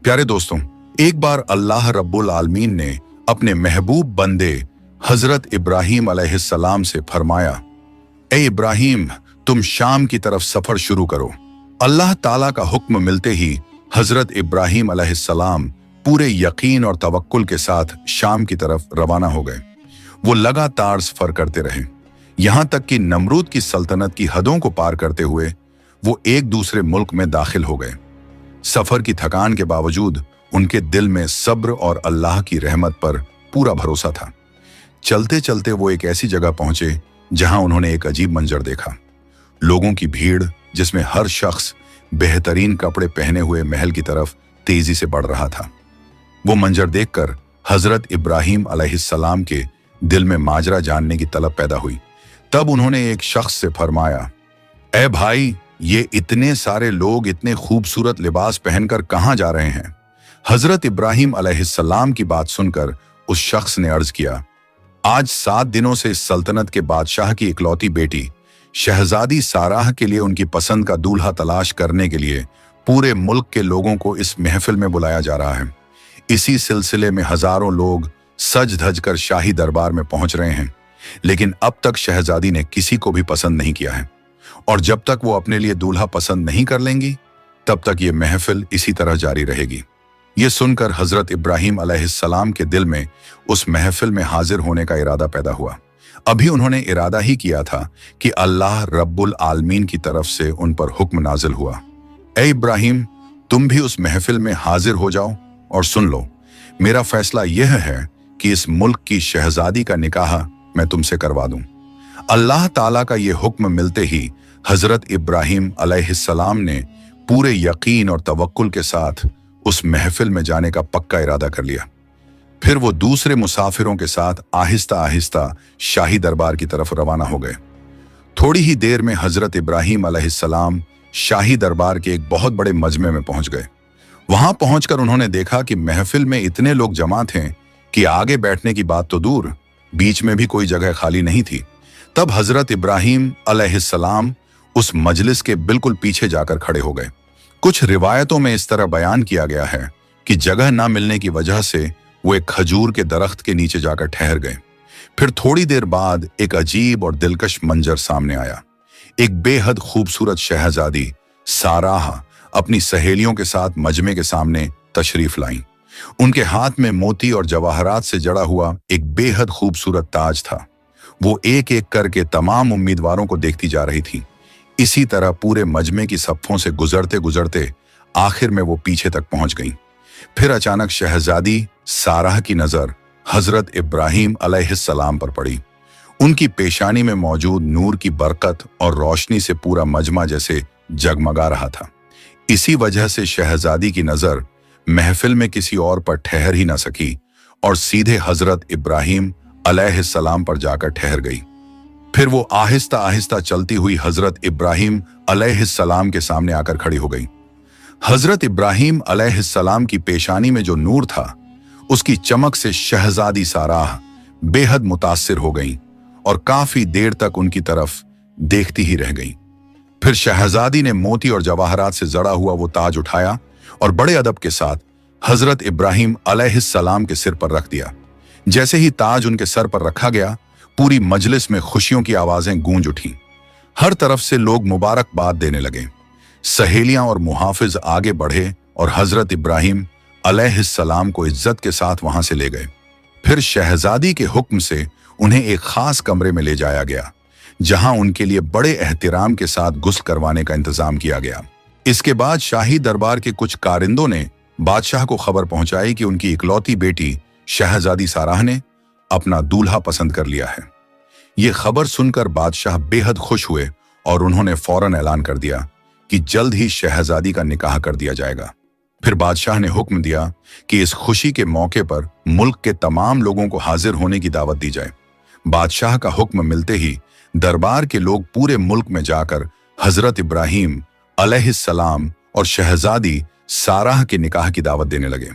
प्यारे दोस्तों, एक बार अल्लाह रब्बुल आलमीन ने अपने महबूब बंदे हजरत इब्राहीम अलैहिस्सलाम से फरमाया, ए इब्राहीम, तुम शाम की तरफ सफर शुरू करो। अल्लाह ताला का हुक्म मिलते ही हजरत इब्राहीम अलैहिस्सलाम पूरे यकीन और तवक्कुल के साथ शाम की तरफ रवाना हो गए। वो लगातार सफर करते रहे, यहां तक कि नमरूद की सल्तनत की हदों को पार करते हुए वो एक दूसरे मुल्क में दाखिल हो गए। सफर की थकान के बावजूद उनके दिल में सब्र और अल्लाह की रहमत पर पूरा भरोसा था। चलते चलते वो एक ऐसी जगह पहुंचे जहां उन्होंने एक अजीब मंजर देखा। लोगों की भीड़, जिसमें हर शख्स बेहतरीन कपड़े पहने हुए महल की तरफ तेजी से बढ़ रहा था। वो मंजर देखकर हजरत इब्राहीम अलैहिस्सलाम के दिल में माजरा जानने की तलब पैदा हुई। तब उन्होंने एक शख्स से फरमाया, ए भाई, ये इतने सारे लोग इतने खूबसूरत लिबास पहनकर कहां जा रहे हैं? हजरत इब्राहीम अलैहिस्सलाम की बात सुनकर उस शख्स ने अर्ज किया, आज 7 दिनों से इस सल्तनत के बादशाह की इकलौती बेटी शहजादी साराह के लिए उनकी पसंद का दूल्हा तलाश करने के लिए पूरे मुल्क के लोगों को इस महफिल में बुलाया जा रहा है। इसी सिलसिले में हजारों लोग सज धज कर शाही दरबार में पहुंच रहे हैं, लेकिन अब तक शहजादी ने किसी को भी पसंद नहीं किया है, और जब तक वो अपने लिए दूल्हा पसंद नहीं कर लेंगी तब तक ये महफिल इसी तरह जारी रहेगी। ये सुनकर हजरत इब्राहीम अलैहिस्सलाम के दिल में उस महफिल में हाजिर होने का इरादा पैदा हुआ। अभी उन्होंने इरादा ही किया था कि अल्लाह रब्बुल आलमीन की तरफ से उन पर हुक्म नाजिल हुआ, ए इब्राहीम, तुम भी उस महफिल में हाजिर हो जाओ और सुन लो, मेरा फैसला यह है कि इस मुल्क की शहजादी का निकाह मैं तुमसे करवा दूं। अल्लाह ताला का यह हुक्म मिलते ही हजरत इब्राहीम अलैहिस्सलाम ने पूरे यकीन और तवक्कुल के साथ उस महफिल में जाने का पक्का इरादा कर लिया। फिर वो दूसरे मुसाफिरों के साथ आहिस्ता आहिस्ता शाही दरबार की तरफ रवाना हो गए। थोड़ी ही देर में हजरत इब्राहीम अलैहिस्सलाम शाही दरबार के एक बहुत बड़े मजमे में पहुंच गए। वहां पहुंचकर उन्होंने देखा कि महफिल में इतने लोग जमा थे कि आगे बैठने की बात तो दूर, बीच में भी कोई जगह खाली नहीं थी। तब हजरत इब्राहीम अलैहिस्सलाम उस मजलिस के बिल्कुल पीछे जाकर खड़े हो गए। कुछ रिवायतों में इस तरह बयान किया गया है कि जगह न मिलने की वजह से वो एक खजूर के दरख्त के नीचे जाकर ठहर गए। फिर थोड़ी देर बाद एक अजीब और दिलकश मंजर सामने आया। एक बेहद खूबसूरत शहजादी साराह अपनी सहेलियों के साथ मजमे के सामने तशरीफ लाईं। उनके हाथ में मोती और जवाहरात से जड़ा हुआ एक बेहद खूबसूरत ताज था। वो एक एक करके तमाम उम्मीदवारों को देखती जा रही थी। इसी तरह पूरे मजमे की सफ़ों से गुजरते गुजरते आखिर में वो पीछे तक पहुंच गईं। फिर अचानक शहजादी साराह की नजर हजरत इब्राहीम अलैहिस्सलाम पर पड़ी। उनकी पेशानी में मौजूद नूर की बरकत और रोशनी से पूरा मजमा जैसे जगमगा रहा था। इसी वजह से शहजादी की नजर महफिल में किसी और पर ठहर ही ना सकी और सीधे हजरत इब्राहीम अलैहिस्सलाम पर जाकर ठहर गई। फिर वो आहिस्ता आहिस्ता चलती हुई हजरत इब्राहीम अलैहिस्सलाम के सामने आकर खड़ी हो गई। हजरत इब्राहीम अलैहिस्सलाम की पेशानी में जो नूर था, उसकी चमक से शहजादी साराह बेहद मुतासिर हो गई और काफी देर तक उनकी तरफ देखती ही रह गई। फिर शहजादी ने मोती और जवाहरात से जड़ा हुआ वो ताज उठाया और बड़े अदब के साथ हजरत इब्राहीम अलैहिस्सलाम के सिर पर रख दिया। जैसे ही ताज उनके सर पर रखा गया, पूरी मजलिस में खुशियों की आवाजें गूंज उठीं। हर तरफ से लोग मुबारकबाद देने लगे। सहेलियां और मुहाफिज आगे बढ़े और हजरत इब्राहीम अलैहिस्सलाम को इज्जत के साथ वहां से ले गए। फिर शहजादी के हुक्म से उन्हें एक खास कमरे में ले जाया गया, जहां उनके लिए बड़े एहतिराम के साथ गुस्ल करवाने का इंतजाम किया गया। इसके बाद शाही दरबार के कुछ कारिंदों ने बादशाह को खबर पहुंचाई कि उनकी इकलौती बेटी शहजादी साराह ने अपना दूल्हा पसंद कर लिया है। ये खबर सुनकर बादशाह बेहद खुश हुए और उन्होंने फौरन ऐलान कर दिया कि जल्द ही शहजादी का निकाह कर दिया जाएगा। फिर बादशाह ने हुक्म दिया कि इस खुशी के मौके पर मुल्क के तमाम लोगों को हाजिर होने की दावत दी जाए। बादशाह का हुक्म मिलते ही दरबार के लोग पूरे मुल्क में जाकर हजरत इब्राहीम अलैहिस्सलाम और शहजादी साराह के निकाह की दावत देने लगे।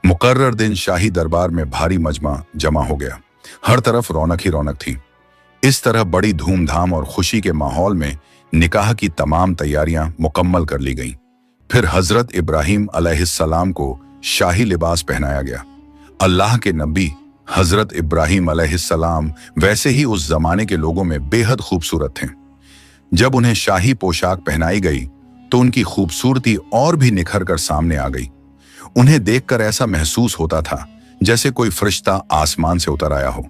मुकर्रर दिन शाही दरबार में भारी मजमा जमा हो गया। हर तरफ रौनक ही रौनक थी। इस तरह बड़ी धूमधाम और खुशी के माहौल में निकाह की तमाम तैयारियां मुकम्मल कर ली गईं। फिर हजरत इब्राहीम अलैहिस्सलाम को शाही लिबास पहनाया गया। अल्लाह के नबी हजरत इब्राहीम अलैहिस्सलाम वैसे ही उस जमाने के लोगों में बेहद खूबसूरत थे। जब उन्हें शाही पोशाक पहनाई गई तो उनकी खूबसूरती और भी निखर कर सामने आ गई। उन्हें देखकर ऐसा महसूस होता था जैसे कोई फरिश्ता आसमान से उतर आया हो।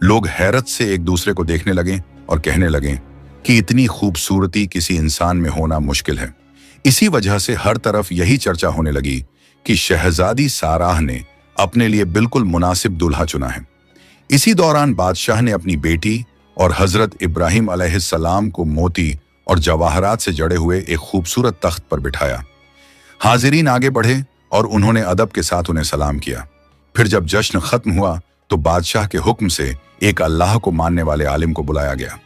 लोग हैरत से एक दूसरे को देखने लगे और कहने लगे कि इतनी खूबसूरती किसी इंसान में होना मुश्किल है। इसी वजह से हर तरफ यही चर्चा होने लगी कि शहजादी साराह ने अपने लिए बिल्कुल मुनासिब दूल्हा चुना है। इसी दौरान बादशाह ने अपनी बेटी और हजरत इब्राहीम अलैहिस्सलाम को मोती और जवाहरात से जड़े हुए एक खूबसूरत तख्त पर बिठाया। हाजिरीन आगे बढ़े और उन्होंने अदब के साथ उन्हें सलाम किया। फिर जब जश्न खत्म हुआ तो बादशाह के हुक्म से एक अल्लाह को मानने वाले आलिम को बुलाया गया।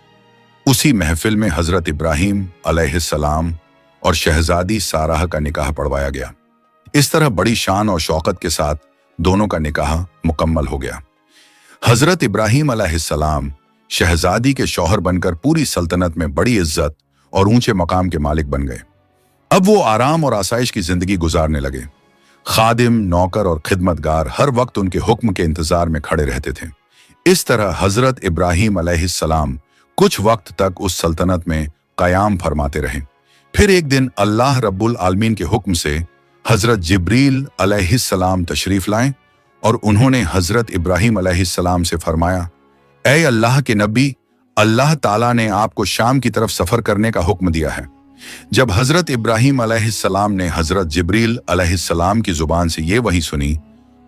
उसी महफिल में हजरत इब्राहीम अलैहिस्सलाम और शहजादी साराह का निकाह पढ़वाया गया। इस तरह बड़ी शान और शौकत के साथ दोनों का निकाह मुकम्मल हो गया। हजरत इब्राहीम अलैहिस्सलाम शहजादी के शौहर बनकर पूरी सल्तनत में बड़ी इज्जत और ऊंचे मकाम के मालिक बन गए। अब वो आराम और आसाइश की जिंदगी गुजारने लगे। खादिम, नौकर और खिदमतगार हर वक्त उनके हुक्म के इंतजार में खड़े रहते थे। इस तरह हजरत इब्राहीम अलैहिस्सलाम कुछ वक्त तक उस सल्तनत में कयाम फरमाते रहे। फिर एक दिन अल्लाह रब्बुल आलमीन के हुक्म से हजरत जिब्रील अलैहिस्सलाम तशरीफ लाए और उन्होंने हजरत इब्राहीम अलैहिस्सलाम से फरमाया, ऐ अल्लाह के नबी, अल्लाह ताला ने आपको शाम की तरफ सफर करने का हुक्म दिया है। जब हजरत इब्राहीम अलैहिस्सलाम ने हजरत जिब्रील अलैहिस्सलाम की जुबान से ये वही सुनी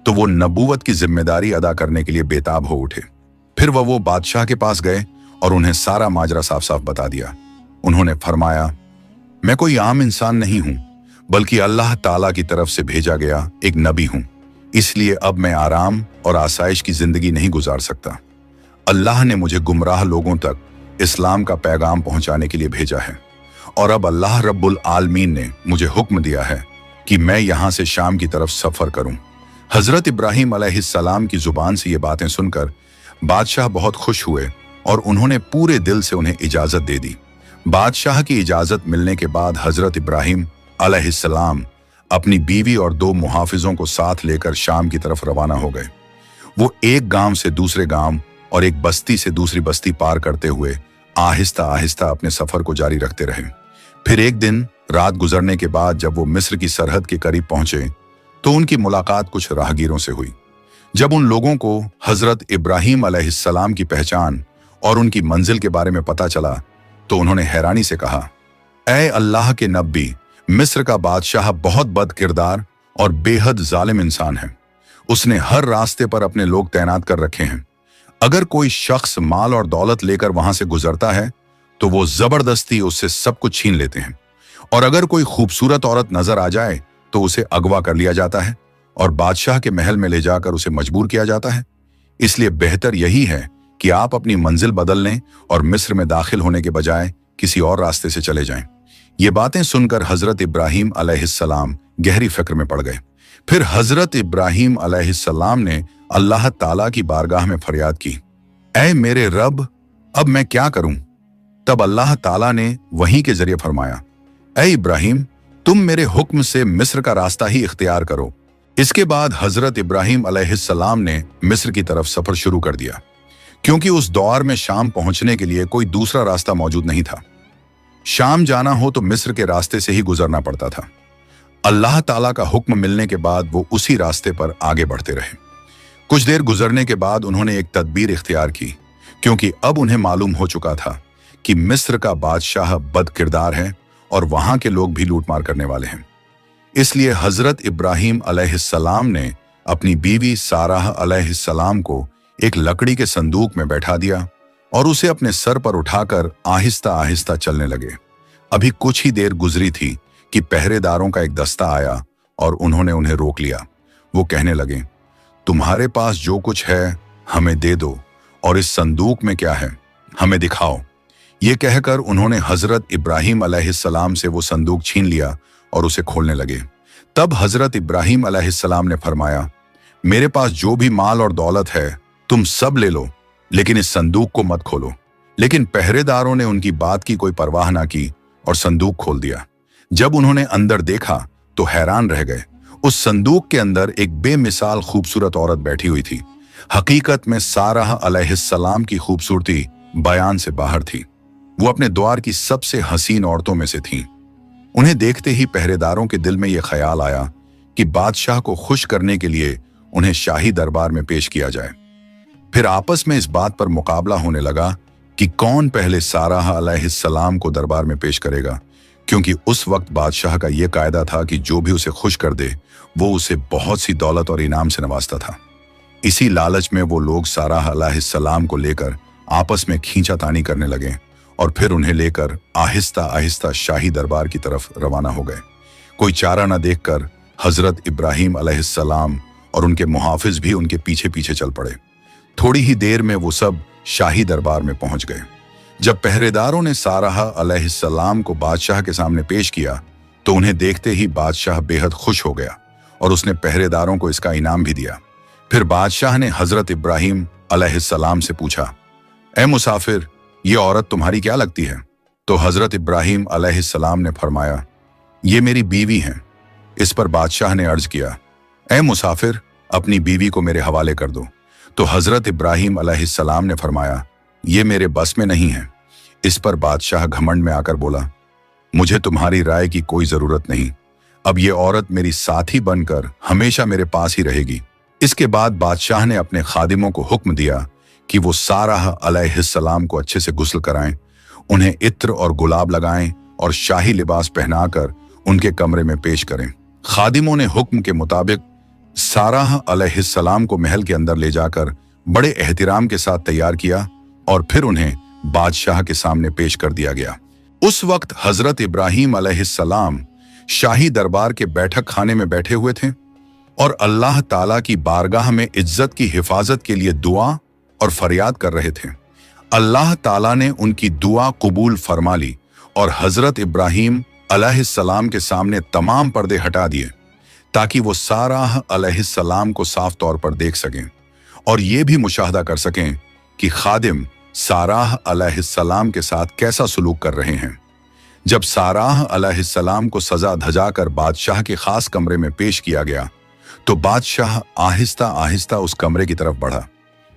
तो वो नबूवत की जिम्मेदारी अदा करने के लिए बेताब हो उठे। फिर वो बादशाह के पास गए और उन्हें सारा माजरा साफ साफ बता दिया। उन्होंने फरमाया, मैं कोई आम इंसान नहीं हूं, बल्कि अल्लाह ताला की तरफ से भेजा गया एक नबी हूं। इसलिए अब मैं आराम और आसाइश की जिंदगी नहीं गुजार सकता। अल्लाह ने मुझे गुमराह लोगों तक इस्लाम का पैगाम पहुंचाने के लिए भेजा है और अब अल्लाह रब्बुल आलमीन ने मुझे हुक्म दिया है कि मैं यहां से शाम की तरफ सफर करूं। हजरत इब्राहीम अलैहिस्सलाम की जुबान से ये बातें सुनकर बादशाह बहुत खुश हुए और उन्होंने पूरे दिल से उन्हें इजाजत दे दी। बादशाह की इजाजत मिलने के बाद हजरत इब्राहीम अलैहिस्सलाम अपनी बीवी और 2 मुहाफिजों को साथ लेकर शाम की तरफ रवाना हो गए। वो एक गांव से दूसरे गांव और एक बस्ती से दूसरी बस्ती पार करते हुए आहिस्ता आहिस्ता अपने सफर को जारी रखते रहे। फिर एक दिन रात गुजरने के बाद जब वो मिस्र की सरहद के करीब पहुंचे तो उनकी मुलाकात कुछ राहगीरों से हुई। जब उन लोगों को हजरत इब्राहीम अलैहिस्सलाम की पहचान और उनकी मंजिल के बारे में पता चला तो उन्होंने हैरानी से कहा, ऐ अल्लाह के नबी, मिस्र का बादशाह बहुत बद किरदार और बेहद जालिम इंसान है। उसने हर रास्ते पर अपने लोग तैनात कर रखे हैं। अगर कोई शख्स माल और दौलत लेकर वहां से गुजरता है तो वो जबरदस्ती उससे सब कुछ छीन लेते हैं, और अगर कोई खूबसूरत औरत नजर आ जाए तो उसे अगवा कर लिया जाता है और बादशाह के महल में ले जाकर उसे मजबूर किया जाता है। इसलिए बेहतर यही है कि आप अपनी मंजिल बदल लें और मिस्र में दाखिल होने के बजाय किसी और रास्ते से चले जाएं। ये बातें सुनकर हजरत इब्राहीम अलैहिस्सलाम गहरी फिक्र में पड़ गए। फिर हजरत इब्राहीम अलैहिस्सलाम ने अल्लाह ताला की बारगाह में फरियाद की, ऐ मेरे रब, अब मैं क्या करूं? तब अल्लाह ताला ने वही के जरिए फरमाया, ऐ इब्राहीम, तुम मेरे हुक्म से मिस्र का रास्ता ही इख्तियार करो। इसके बाद हजरत इब्राहीम अलैहिस्सलाम ने मिस्र की तरफ सफर शुरू कर दिया, क्योंकि उस दौर में शाम पहुंचने के लिए कोई दूसरा रास्ता मौजूद नहीं था। शाम जाना हो तो मिस्र के रास्ते से ही गुजरना पड़ता था। अल्लाह ताला का हुक्म मिलने के बाद वो उसी रास्ते पर आगे बढ़ते रहे। कुछ देर गुजरने के बाद उन्होंने एक तदबीर इख्तियार की, क्योंकि अब उन्हें मालूम हो चुका था कि मिस्र का बादशाह बद किरदार है और वहां के लोग भी लूटमार करने वाले हैं। इसलिए हजरत इब्राहीम अलैहिस्सलाम ने अपनी बीवी साराह अलैहिस्सलाम को एक लकड़ी के संदूक में बैठा दिया और उसे अपने सर पर उठाकर आहिस्ता आहिस्ता चलने लगे। अभी कुछ ही देर गुजरी थी कि पहरेदारों का एक दस्ता आया और उन्होंने उन्हें रोक लिया। वो कहने लगे, तुम्हारे पास जो कुछ है हमें दे दो, और इस संदूक में क्या है हमें दिखाओ। ये कहकर उन्होंने हजरत इब्राहीम अलैहिस्सलाम से वो संदूक छीन लिया और उसे खोलने लगे। तब हजरत इब्राहीम अलैहिस्सलाम ने फरमाया, मेरे पास जो भी माल और दौलत है तुम सब ले लो, लेकिन इस संदूक को मत खोलो। लेकिन पहरेदारों ने उनकी बात की कोई परवाह ना की और संदूक खोल दिया। जब उन्होंने अंदर देखा तो हैरान रह गए। उस संदूक के अंदर एक बेमिसाल खूबसूरत औरत बैठी हुई थी। हकीकत में सारा अलैहिस्सलाम की खूबसूरती बयान से बाहर थी। वो अपने द्वार की सबसे हसीन औरतों में से थी। उन्हें देखते ही पहरेदारों के दिल में यह ख्याल आया कि बादशाह को खुश करने के लिए उन्हें शाही दरबार में पेश किया जाए। फिर आपस में इस बात पर मुकाबला होने लगा कि कौन पहले सारा अलैहिस्सलाम को दरबार में पेश करेगा, क्योंकि उस वक्त बादशाह का यह कायदा था कि जो भी उसे खुश कर दे वो उसे बहुत सी दौलत और इनाम से नवाजता था। इसी लालच में वो लोग सारा अलैहिस्सलाम को लेकर आपस में खींचातानी करने लगे और फिर उन्हें लेकर आहिस्ता आहिस्ता शाही दरबार की तरफ रवाना हो गए। कोई चारा न देखकर हजरत इब्राहीम अलैहिस्सलाम और उनके मुहाफिज भी उनके पीछे पीछे चल पड़े। थोड़ी ही देर में वो सब शाही दरबार में पहुंच गए। जब पहरेदारों ने सारा अलैहिस्सलाम को बादशाह के सामने पेश किया तो उन्हें देखते ही बादशाह बेहद खुश हो गया और उसने पहरेदारों को इसका इनाम भी दिया। फिर बादशाह ने हजरत इब्राहीम अलैहिस्सलाम से पूछा, ए मुसाफिर, ये औरत तुम्हारी क्या लगती है? तो हजरत इब्राहीम अलैहिस्सलाम ने फरमाया, ये मेरी बीवी हैं। इस पर बादशाह ने अर्ज किया, ए मुसाफिर, अपनी बीवी को मेरे हवाले कर दो। तो हजरत इब्राहीम अलैहिस्सलाम ने फरमाया, ये मेरे बस में नहीं है। इस पर बादशाह घमंड में आकर बोला, मुझे तुम्हारी राय की कोई जरूरत नहीं। अब ये औरत मेरी साथी बनकर हमेशा मेरे पास ही रहेगी। इसके बाद बादशाह ने अपने खादिमों को हुक्म दिया कि वो सारा अलैहिस्सलाम को अच्छे से गुस्ल कराएं, उन्हें इत्र और गुलाब लगाएं और शाही लिबास पहनाकर उनके कमरे में पेश करें। खादिमों ने हुक्म के मुताबिक सारा अलैहिस्सलाम को महल के अंदर ले जाकर बड़े एहतिराम के साथ तैयार किया और फिर उन्हें बादशाह के सामने पेश कर दिया गया। उस वक्त हजरत इब्राहीम अलैहिस्सलाम शाही दरबार के बैठक खाने में बैठे हुए थे और अल्लाह ताला की बारगाह में इज्जत की हिफाजत के लिए दुआ और फरियाद कर रहे थे। अल्लाह ताला ने उनकी दुआ कबूल फरमा ली और हजरत इब्राहीम अलैहिस्सलाम के सामने तमाम पर्दे हटा दिए ताकि वो सारा अलैहिस्सलाम को साफ तौर पर देख सकें और ये भी मुशाहदा कर सकें कि खादिम साराह अलैहिस्सलाम के साथ कैसा सलूक कर रहे हैं। जब साराह अलैहिस्सलाम को सजा धजा कर बादशाह के खास कमरे में पेश किया गया तो बादशाह आहिस्ता आहिस्ता उस कमरे की तरफ बढ़ा।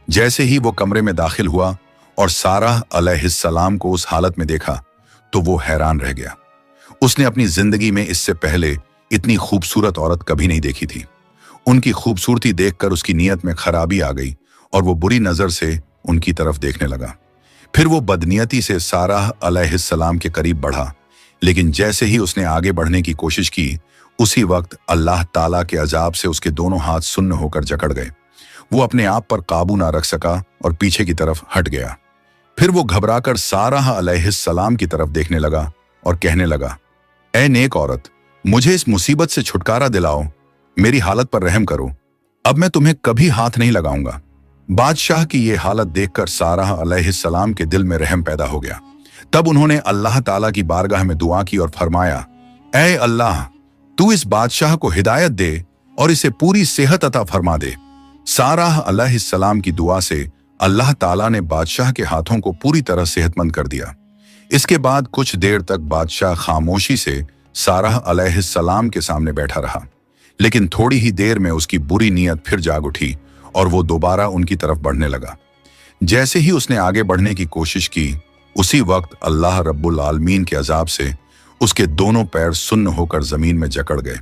जैसे ही वो कमरे में दाखिल हुआ और साराह अलैहिस्सलाम को उस हालत में देखा तो वो हैरान रह गया। उसने अपनी जिंदगी में इससे पहले इतनी खूबसूरत औरत कभी नहीं देखी थी। उनकी खूबसूरती देखकर उसकी नीयत में खराबी आ गई और वो बुरी नजर से उनकी तरफ देखने लगा। फिर वो बदनीयती से साराह अलैहिस्सलाम के करीब बढ़ा, लेकिन जैसे ही उसने आगे बढ़ने की कोशिश की उसी वक्त अल्लाह ताला के अजाब से उसके दोनों हाथ सुन्न होकर जकड़ गए। वो अपने आप पर काबू ना रख सका और पीछे की तरफ हट गया। फिर वो घबराकर साराह अलैहिस्सलाम की तरफ देखने लगा और कहने लगा, ए नेक औरत, मुझे इस मुसीबत से छुटकारा दिलाओ, मेरी हालत पर रहम करो, अब मैं तुम्हें कभी हाथ नहीं लगाऊंगा। बादशाह की ये हालत देखकर साराह अलैहिस्सलाम के दिल में रहम पैदा हो गया। तब उन्होंने अल्लाह ताला की बारगाह में दुआ की और फरमाया, ए अल्लाह, तू इस बादशाह को हिदायत दे और इसे पूरी सेहत अता फरमा दे। साराह अलैहिस्सलाम की दुआ से अल्लाह ताला ने बादशाह के हाथों को पूरी तरह सेहतमंद कर दिया। इसके बाद कुछ देर तक बादशाह खामोशी से साराह अलैहिस्सलाम के सामने बैठा रहा, लेकिन थोड़ी ही देर में उसकी बुरी नीयत फिर जाग उठी और वो दोबारा उनकी तरफ बढ़ने लगा। जैसे ही उसने आगे बढ़ने की कोशिश की उसी वक्त अल्लाह रब्बुल आलमीन के अजाब से उसके दोनों पैर सुन्न होकर जमीन में जकड़ गए।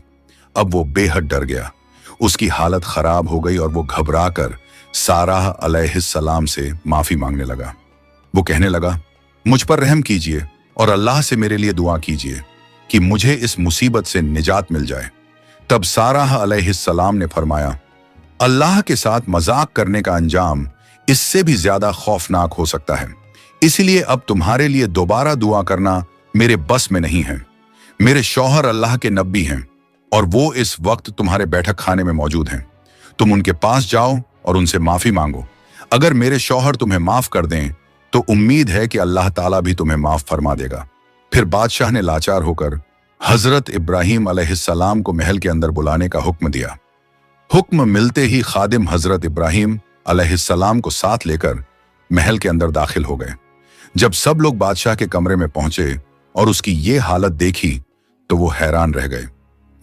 अब वो बेहद डर गया, उसकी हालत खराब हो गई और वो घबराकर साराह अलैहिस्सलाम से माफी मांगने लगा। वो कहने लगा, मुझ पर रहम कीजिए और अल्लाह से मेरे लिए दुआ कीजिए कि मुझे इस मुसीबत से निजात मिल जाए। तब साराह अलैहिस्सलाम ने फरमाया, अल्लाह के साथ मजाक करने का अंजाम इससे भी ज्यादा खौफनाक हो सकता है, इसलिए अब तुम्हारे लिए दोबारा दुआ करना मेरे बस में नहीं है। मेरे शौहर अल्लाह के नबी हैं और वो इस वक्त तुम्हारे बैठक खाने में मौजूद हैं। तुम उनके पास जाओ और उनसे माफी मांगो। अगर मेरे शौहर तुम्हें माफ कर दें तो उम्मीद है कि अल्लाह ताला भी तुम्हें माफ फरमा देगा। फिर बादशाह ने लाचार होकर हजरत इब्राहीम अलैहिस्सलाम को महल के अंदर बुलाने का हुक्म दिया। हुक्म मिलते ही खादिम हजरत इब्राहीम अलैहिस्सलाम को साथ लेकर महल के अंदर दाखिल हो गए। जब सब लोग बादशाह के कमरे में पहुंचे और उसकी ये हालत देखी तो वो हैरान रह गए।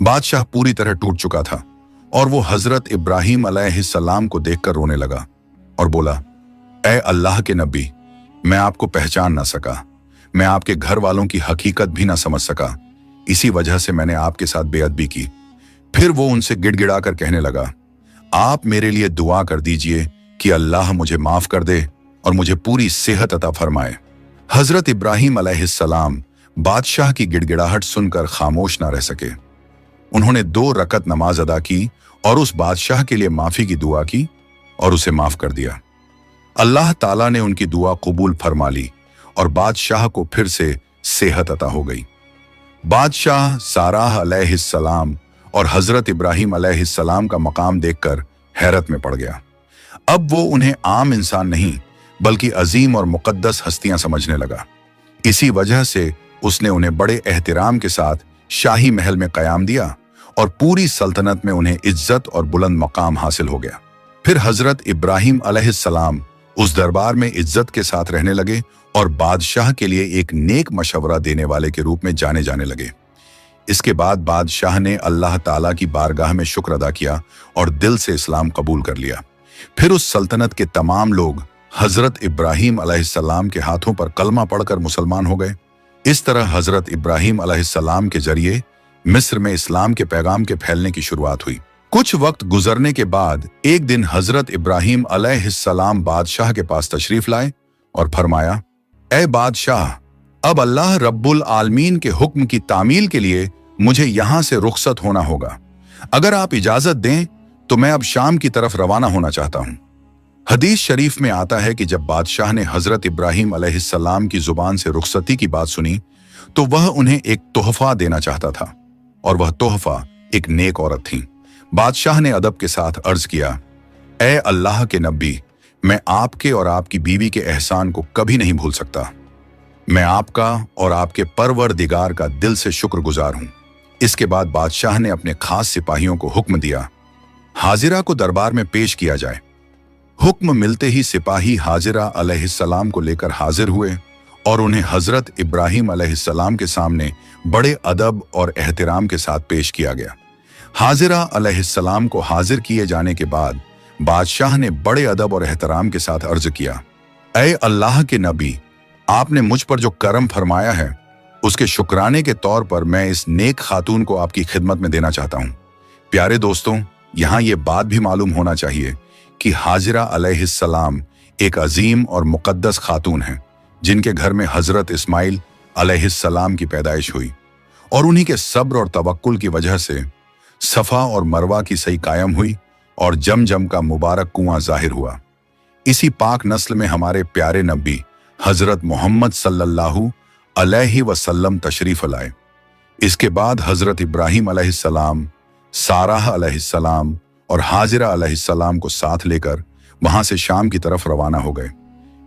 बादशाह पूरी तरह टूट चुका था और वो हजरत इब्राहिम अलैहिस्सलाम को देखकर रोने लगा और बोला, ऐ अल्लाह के नबी, मैं आपको पहचान ना सका, मैं आपके घर वालों की हकीकत भी ना समझ सका, इसी वजह से मैंने आपके साथ बेअदबी की। फिर वो उनसे गिड़गिड़ा कर कहने लगा, आप मेरे लिए दुआ कर दीजिए कि अल्लाह मुझे माफ कर दे और मुझे पूरी सेहत अता फरमाए। हजरत इब्राहिम अलैहिस्सलाम बादशाह की गिड़गिड़ाहट सुनकर खामोश ना रह सके। उन्होंने 2 रकत नमाज अदा की और उस बादशाह के लिए माफी की दुआ की और उसे माफ कर दिया। अल्लाह ताला ने उनकी दुआ कबूल फरमा ली और बादशाह को फिर से सेहत अता हो गई। बादशाह साराह अलैहिस्सलाम और हजरत इब्राहिम अलैहिस्सलाम का मकाम देखकर हैरत में पड़ गया। अब वो उन्हें आम इंसान नहीं बल्कि अजीम और मुकद्दस हस्तियां समझने लगा। इसी वजह से उसने उन्हें बड़े एहतिराम के साथ शाही महल में कयाम दिया और पूरी सल्तनत में उन्हें इज्जत और बुलंद मकाम हासिल हो गया। फिर हजरत इब्राहिम अलैहिस्सलाम उस दरबार में इज्जत के साथ रहने लगे और बादशाह के लिए एक नेक मशवरा देने वाले के रूप में जाने जाने लगे। इसके बाद बादशाह ने अल्लाह ताला की बारगाह में शुक्र अदा किया और दिल से इस्लाम कबूल कर लिया। फिर उस सल्तनत के तमाम लोग हजरत इब्राहिम अलैहिस्सलाम के हाथों पर कलमा पढ़कर मुसलमान हो गए। इस तरह हजरत इब्राहिम अलैहिस्सलाम के जरिए मिस्र में इस्लाम के पैगाम के फैलने की शुरुआत हुई। कुछ वक्त गुजरने के बाद एक दिन हजरत इब्राहिम अलैहिस्सलाम बादशाह के पास तशरीफ लाए और फरमाया, ऐ बादशाह, अब अल्लाह रब्बुल आलमीन के हुक्म की तामील के लिए मुझे यहां से रुखसत होना होगा। अगर आप इजाजत दें तो मैं अब शाम की तरफ रवाना होना चाहता हूं। हदीस शरीफ में आता है कि जब बादशाह ने हजरत इब्राहिम अलैहिस्सलाम की जुबान से रुखसती की बात सुनी तो वह उन्हें एक तोहफा देना चाहता था और वह तोहफा एक नेक औरत थी। बादशाह ने अदब के साथ अर्ज किया, ऐ अल्लाह के नबी, मैं आपके और आपकी बीवी के एहसान को कभी नहीं भूल सकता। मैं आपका और आपके परवरदिगार का दिल से शुक्रगुजार हूं। इसके बाद बादशाह ने अपने खास सिपाहियों को हुक्म दिया, हाजिरा को दरबार में पेश किया जाए। हुक्म मिलते ही सिपाही हाजिरा अलैहिस्सलाम को लेकर हाजिर हुए और उन्हें हजरत इब्राहिम अलैहिस्सलाम के सामने बड़े अदब और एहतिराम के साथ पेश किया गया। हाजिरा अलैहिस्सलाम को हाजिर किए जाने के बाद बादशाह ने बड़े अदब और एहतराम के साथ अर्ज किया, ऐ अल्लाह के नबी, आपने मुझ पर जो करम फरमाया है उसके शुक्राने के तौर पर मैं इस नेक खातून को आपकी खिदमत में देना चाहता हूं। प्यारे दोस्तों, यहां ये बात भी मालूम होना चाहिए कि हाजिरा अलैहिस्सलाम एक अजीम और मुकद्दस खातून हैं जिनके घर में हजरत इस्माइल अलैहिस्सलाम की पैदाइश हुई और उन्हीं के सब्र और तवक्कुल की वजह से सफा और मरवा की सही कायम हुई और जमजम का मुबारक कुआं जाहिर हुआ। इसी पाक नस्ल में हमारे प्यारे नबी हजरत मोहम्मद सल्लल्लाहु अलैहि वसल्लम तशरीफ लाए। इसके बाद हजरत इब्राहिम अलैहिस्सलाम, साराह अलैहिस्सलाम और हाजिरा अलैहिस्सलाम को साथ लेकर वहां से शाम की तरफ रवाना हो गए।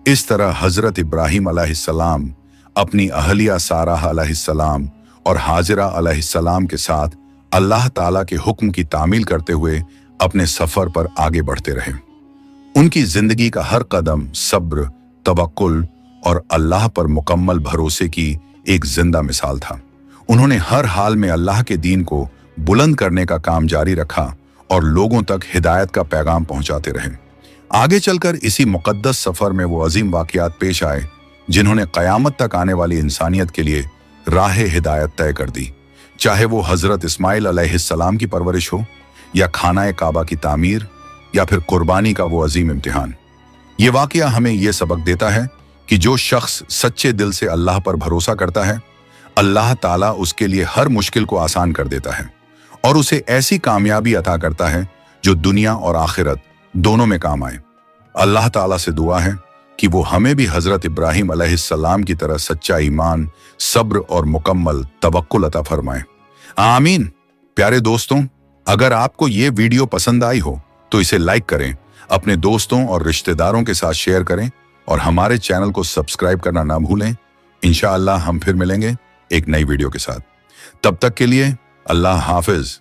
इस तरह हजरत इब्राहिम अलैहिस्सलाम अपनी अहलिया साराह अलैहिस्सलाम और हाजिरा अलैहिस्सलाम के साथ अल्लाह ताला के हुक्म की तामील करते हुए अपने सफर पर आगे बढ़ते रहे। उनकी जिंदगी का हर कदम सब्र, तवक्कुल और अल्लाह पर मुकम्मल भरोसे की एक जिंदा मिसाल था। उन्होंने हर हाल में अल्लाह के दीन को बुलंद करने का काम जारी रखा और लोगों तक हिदायत का पैगाम पहुंचाते रहे। आगे चलकर इसी मुकद्दस सफर में वो अजीम वाकयात पेश आए जिन्होंने कयामत तक आने वाली इंसानियत के लिए राह हिदायत तय कर दी, चाहे वो हजरत इस्माइल अलैहिस्सलाम की परवरिश हो या खाना काबा की तामीर या फिर कुर्बानी का वो अजीम इम्तिहान। ये वाकया हमें ये सबक देता है कि जो शख्स सच्चे दिल से अल्लाह पर भरोसा करता है, अल्लाह ताला उसके लिए हर मुश्किल को आसान कर देता है और उसे ऐसी कामयाबी अता करता है जो दुनिया और आखिरत दोनों में काम आए। अल्लाह ताला से दुआ है कि वो हमें भी हजरत इब्राहिम अलैहिस्सलाम की तरह सच्चा ईमान, सब्र और मुकम्मल तवक्कुल अता फरमाए। आमीन। प्यारे दोस्तों, अगर आपको ये वीडियो पसंद आई हो तो इसे लाइक करें, अपने दोस्तों और रिश्तेदारों के साथ शेयर करें और हमारे चैनल को सब्सक्राइब करना ना भूलें। इंशाअल्लाह हम फिर मिलेंगे एक नई वीडियो के साथ। तब तक के लिए अल्लाह हाफिज।